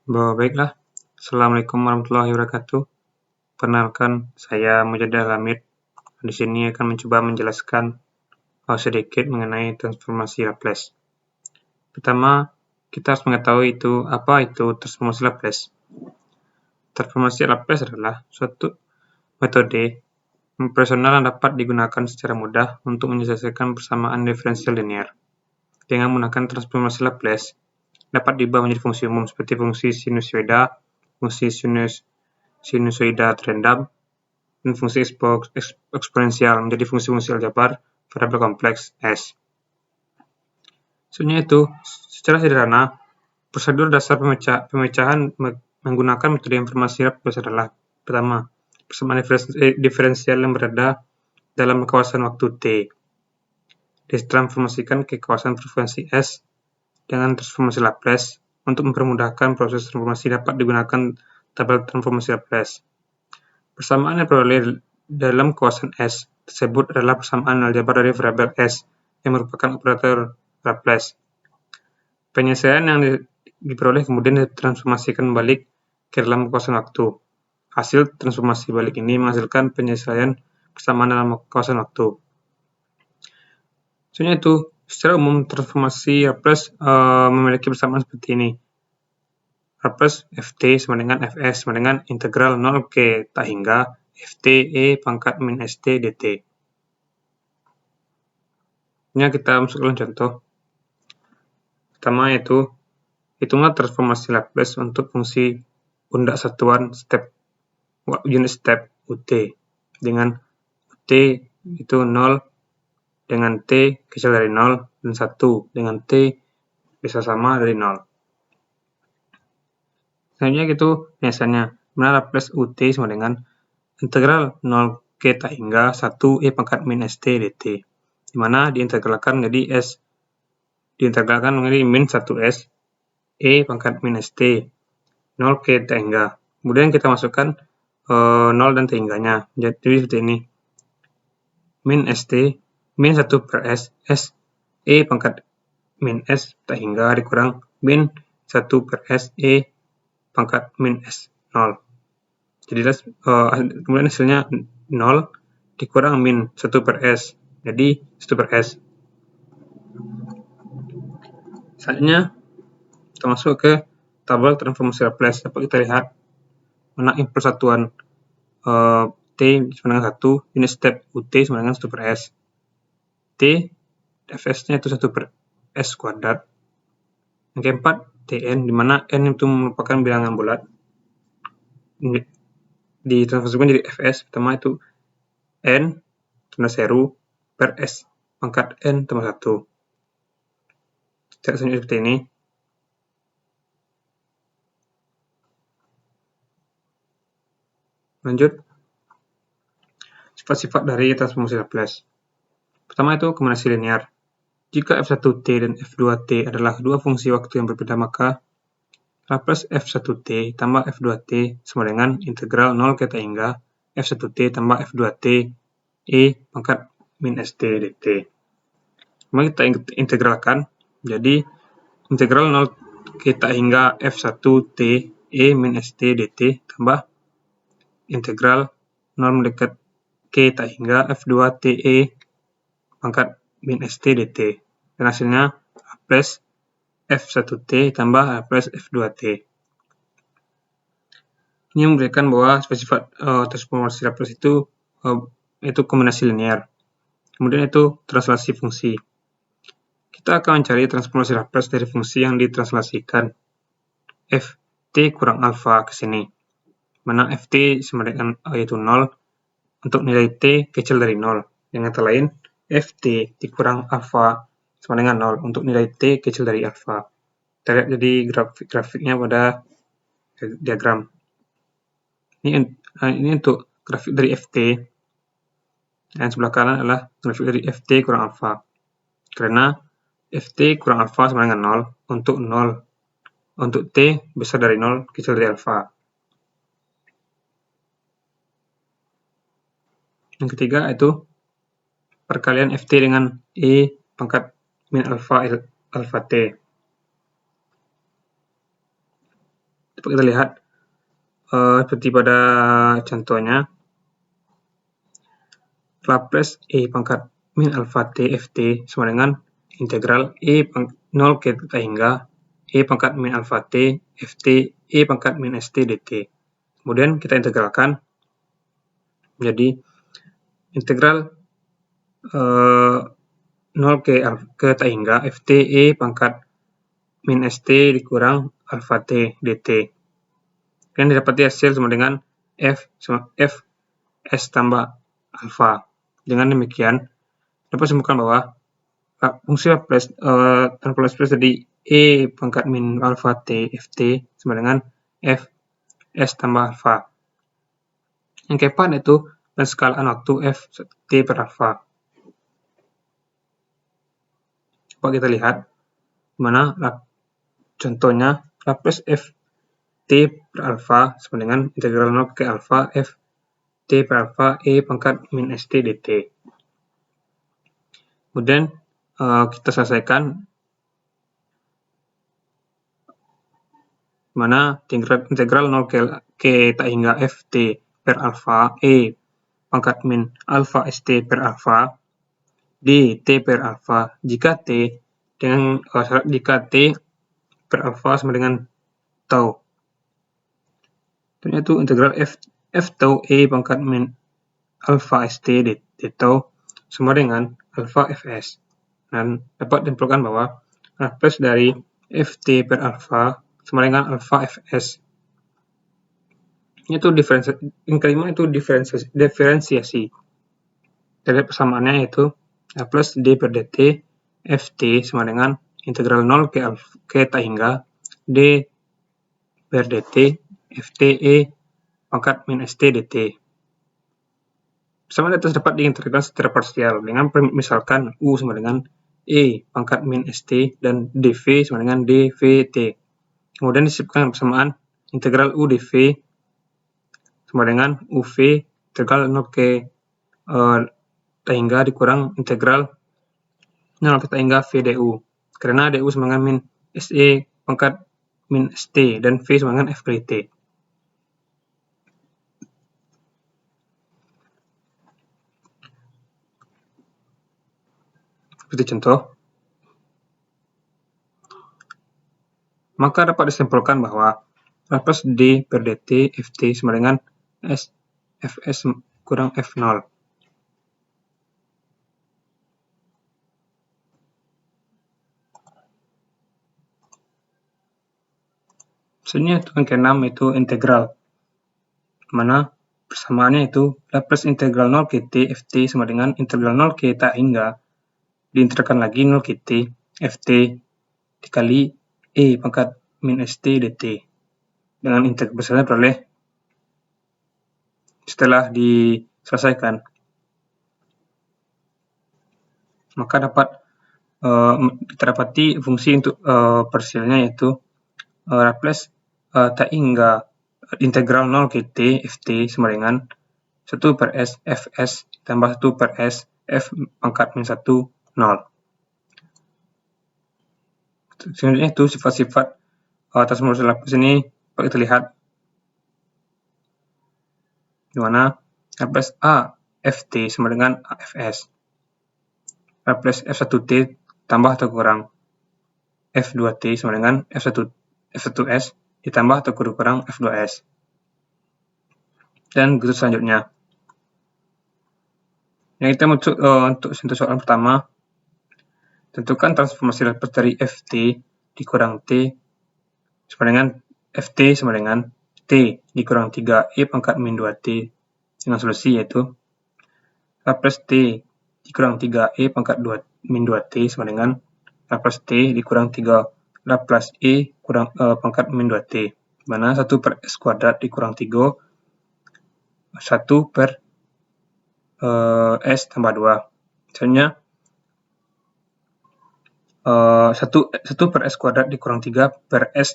Baiklah, Assalamualaikum warahmatullahi wabarakatuh. Perkenalkan, saya Mujadil Hamid. Di sini akan mencoba menjelaskan sedikit mengenai transformasi Laplace. Pertama, kita harus mengetahui apa itu transformasi Laplace. Transformasi Laplace adalah suatu metode operasional yang dapat digunakan secara mudah untuk menyelesaikan persamaan diferensial linear. Dengan menggunakan transformasi Laplace, dapat diubah menjadi fungsi umum seperti fungsi sinusoida, fungsi sinusoida terendam, dan fungsi eksponensial menjadi fungsi-fungsi aljabar variabel kompleks S. Sebenarnya secara sederhana, prosedur dasar pemecahan menggunakan metode informasi Laplace adalah: pertama, persamaan diferensial yang berada dalam kawasan waktu T ditransformasikan ke kawasan frekuensi S dengan transformasi Laplace. Untuk mempermudahkan proses transformasi dapat digunakan tabel transformasi Laplace. Persamaan yang diperoleh dalam kawasan S tersebut adalah persamaan aljabar dari variabel S yang merupakan operator Laplace. Penyelesaian yang diperoleh kemudian ditransformasikan balik ke dalam kawasan waktu. Hasil transformasi balik ini menghasilkan penyelesaian persamaan dalam kawasan waktu. Sebenarnya secara umum transformasi Laplace memiliki persamaan seperti ini. Laplace Ft sama dengan Fs sama dengan integral 0 ke tak hingga Ft E pangkat min St dt. Ini kita masukkan contoh. Pertama hitunglah transformasi Laplace untuk fungsi undak satuan unit step Ut dengan Ut itu 0 dengan T kecil dari 0 dan 1 dengan T bisa sama dari 0. Selanjutnya biasanya mana Laplace Ut sama dengan integral 0 ke tak hingga 1 E pangkat min St dt, di mana diintegralkan menjadi min 1S E pangkat min St 0 ke tak hingga. Kemudian kita masukkan 0 dan tak hingganya. Jadi seperti ini. Min St min 1 per S E pangkat min S tak hingga dikurang min 1 per S E pangkat min S 0. Jadi kemudian hasilnya 0 dikurang min 1 per S. Jadi 1 per S. Selanjutnya kita masuk ke tabel transformasi Laplace. Dapat kita lihat mana impuls satuan T sama dengan 1, unit step Ut sama dengan 1 per S. T, Fs-nya itu 1 per S kuadrat. Yang keempat, Tn, di mana N itu merupakan bilangan bulat. Ditransformasikan jadi Fs, pertama itu N tanda seru per S pangkat N tambah 1. Cara selanjutnya seperti ini. Lanjut, sifat-sifat dari transformasi Laplace. Pertama kombinasi linear. Jika F1t dan F2t adalah dua fungsi waktu yang berbeda, maka Laplace F1t tambah F2t sama dengan integral 0 ke tak hingga F1t tambah F2t E pangkat min St dt. Kemudian kita integralkan, jadi integral 0 ke tak hingga F1t E min St dt tambah integral 0 mendekat ke tak hingga F2t E pangkat min St dt. Dan hasilnya Laplace F1t tambah Laplace F2t. Ini memberikan bahwa sifat transformasi Laplace itu kombinasi linear. Kemudian translasi fungsi. Kita akan mencari transformasi Laplace dari fungsi yang ditranslasikan. Ft kurang alfa ke sini. Mana Ft sama dengan yaitu 0 untuk nilai T kecil dari 0. Dengan kata lain, Ft dikurang alfa sama dengan 0 untuk nilai T kecil dari alfa. Kita lihat jadi grafiknya pada diagram. Ini untuk grafik dari Ft. Dan sebelah kanan adalah grafik dari Ft kurang alfa. Karena Ft kurang alfa sama dengan 0 untuk T besar dari 0 kecil dari alfa. Yang ketiga perkalian Ft dengan E pangkat min alfa T. Dapat kita lihat seperti pada contohnya, Laplace E pangkat min alpha T Ft sama dengan integral E 0 ke theta hingga E pangkat min alpha T Ft E pangkat min St dt. Kemudian kita integralkan menjadi integral 0 ke theta hingga Ft E pangkat min St dikurang alpha T dt. Dan didapati hasil sama dengan F S tambah alpha. Dengan demikian, dapat simpulkan bahwa fungsi Laplace tadi E pangkat min alpha T Ft sama dengan F S tambah alpha. Yang keempat itu penskalaan waktu F T per alpha. Coba kita lihat mana contohnya Laplace F T per alpha sama dengan integral 0 ke alpha F T per alpha E pangkat min St dt. Kemudian kita selesaikan mana integral 0 ke theta hingga Ft per alpha E pangkat min alpha St per alpha d T per alpha jika T dengan syarat jika T per alpha sama dengan tau. Itu integral F tau E pangkat min alpha St d tau sama dengan alpha Fs. Dan dapat disimpulkan bahwa Laplace dari Ft per alpha sama dengan alpha Fs. Itu yang kelima itu diferensiasi. Dari persamaannya yaitu Laplace d per dt Ft sama dengan integral 0 ke theta hingga d per dt Ft E pangkat min St dt. Persamaan atas dapat diintegralkan secara parsial dengan misalkan U sama dengan E pangkat min St dan dv sama dengan dvt. Kemudian disebutkan persamaan integral U dv sama dengan UV integral 0 ke theta hingga dikurang integral 0 ke theta hingga V du. Karena du sama dengan min Se pangkat min St dan V sama dengan F kali T. Seperti contoh, maka dapat disimpulkan bahwa Laplace d per dt Ft sama dengan Fs kurang F0. Selanjutnya yang ke-6 itu integral, mana persamaannya itu Laplace integral 0 ke T Ft sama dengan integral 0 ke theta hingga diintegralkan lagi 0 ke T Ft dikali E pangkat min St dt. Dengan integral besarnya peroleh setelah diselesaikan. Maka dapat didapati fungsi untuk parsialnya yaitu Laplace theta hingga integral 0 ke T Ft sama dengan 1 per S Fs tambah 1 per S F pangkat min 1 0. Selanjutnya itu sifat-sifat transformasi Laplace ini dapat kita lihat di mana Laplace A Ft sama dengan A Fs. Laplace F1T tambah atau kurang F2T sama dengan F1S ditambah atau kurang F2S. Dan begitu selanjutnya. Yang kita untuk soal pertama, tentukan transformasi Laplace dari Ft dikurang T sama dengan Ft sama dengan T dikurang 3 E pangkat min 2T dengan solusi yaitu Laplace T dikurang 3E pangkat min 2T sama dengan Laplace T dikurang 3 Laplace E kurang pangkat min 2T, mana 1 per S kuadrat dikurang 3 1 per S tambah 2. Misalnya 1 per S kuadrat dikurang 3 per S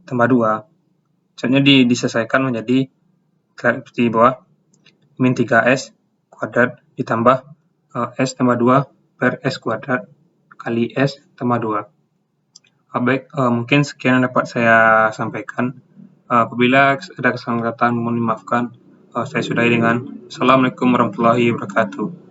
tambah 2. Misalnya diselesaikan menjadi seperti bawah, min 3S kuadrat ditambah S tambah 2 per S kuadrat kali S tambah 2. Baik, mungkin sekian yang dapat saya sampaikan. Apabila ada kesalahan kata mohon dimaafkan. Saya sudahi dengan Assalamualaikum warahmatullahi wabarakatuh.